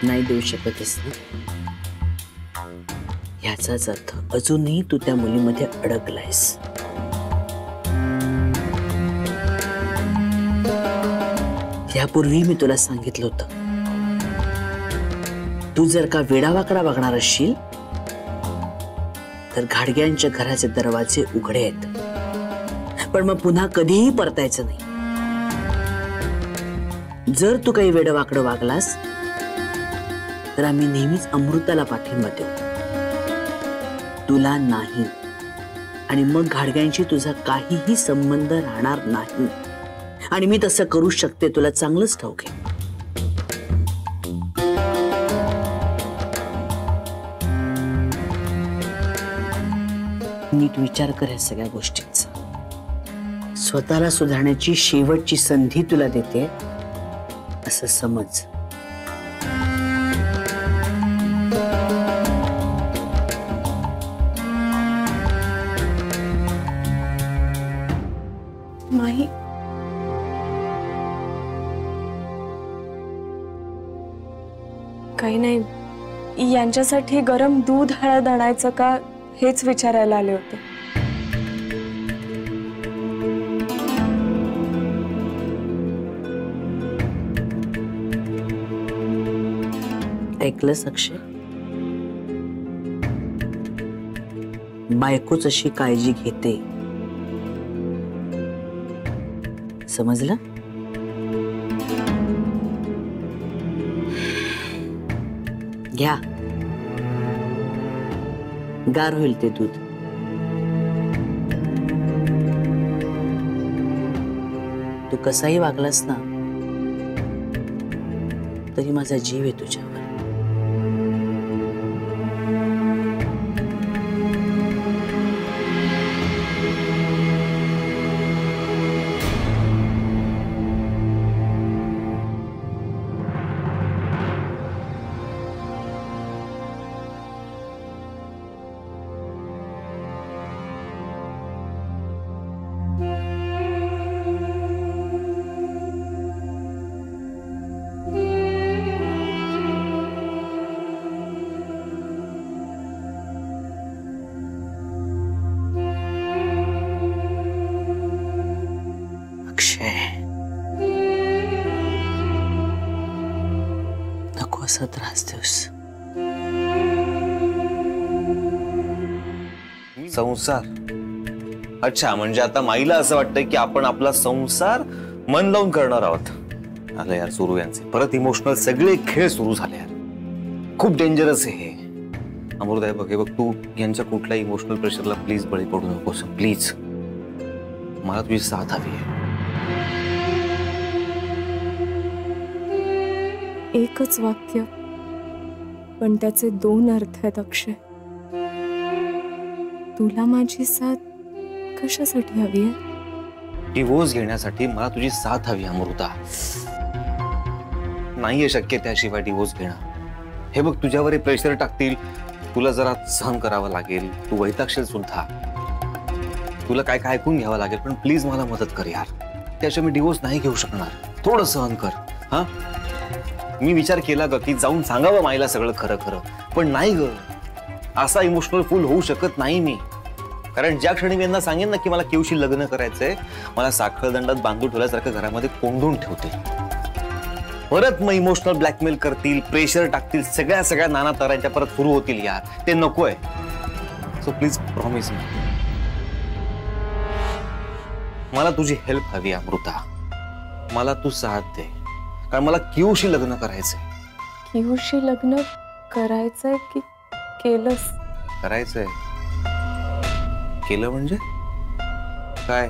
नाही देऊ शकतेस ना? याचाच अर्थ अजूनही तू त्या मुलीमध्ये अडकलायस. यापूर्वी मी तुला सांगितलं होतं, तू जर का वेडावाकडा वागणार असशील तर घाडग्यांच्या घराचे दरवाजे उघडे आहेत, पण मग पुन्हा कधीही परतायचं नाही. जर तू काही वेडवाकडं वागलास तर आम्ही नेहमीच अमृताला पाठिंबा देऊ, तुला नाही. आणि मग घाडग्यांशी तुझा काहीही संबंध राहणार नाही. आणि मी तसं करू शकते, तुला चांगलंच ठाऊक आहे. नीट विचार कर या सगळ्या गोष्टींचा. स्वतःला सुधारण्याची शेवटची संधी तुला देते असं समज. माही, काही नाही, यांच्यासाठी गरम दूध हळद आणायचं का हेच विचारायला आले होते. ऐकलंस अक्षय? बायकोच अशी काळजी घेते, समजलं? घ्या, गार होईल ते दूध. तू कसाही वागलास ना तरी माझा जीव आहे तुझ्यावर. नको असा त्रास देऊस. संसार? अच्छा, म्हणजे आता माईला असं वाटतंय की आपण आपला संसार मन लावून करणार आहोत. आलं यार सुरू यांचे परत इमोशनल सगळे खेळ सुरू झाले यार. खूप डेंजरस आहे हे. अमृता बघ, हे बघ, तू यांच्या कुठल्या इमोशनल प्रेशरला प्लीज बळी पडू नकोस प्लीज. मला तुझी साथ हवी आहे. एकच वाक्य पण त्याचे दोन अर्थ आहेत अक्षय. तुला माझी साथ कशासाठी हवी आहे? डिवोर्स घेण्यासाठी मला तुझी साथ हवी अमृता. नाहीये शक्य त्याशिवाय डिवोर्स घेणं. हे बघ, तुझ्यावर हे प्रेशर टाकतील, तुला जरा सहन करावं लागेल, तू वैतागशील सुद्धा, तुला काय काय ऐकून घ्यावं लागेल, पण प्लीज मला मदत कर यार. त्याशिवाय मी डिवोर्स नाही घेऊ शकणार. थोडं सहन कर. हा, मी विचार केला ग की जाऊन सांगावं माईला सगळं खरं खरं, पण नाही ग, असा इमोशनल फुल होऊ शकत नाही मी. कारण ज्या क्षणी मी यांना सांगेन ना की मला केवशी लग्न करायचंय, मला साखळदंडात बांधून ठेवल्यासारखं घरामध्ये कोंडून ठेवतील. परत मग इमोशनल ब्लॅकमेल करतील, प्रेशर टाकतील, सगळ्या नाना तऱ्हांच्या परत सुरू होतील यार. ते नकोय. So please promise me. मला तुझी हेल्प हवी अमृता. मला तू साथ दे, कारण मला किऊशी लग्न करायचंय. किऊशी लग्न करायचंय की केलंस? करायचंय. केलं म्हणजे काय?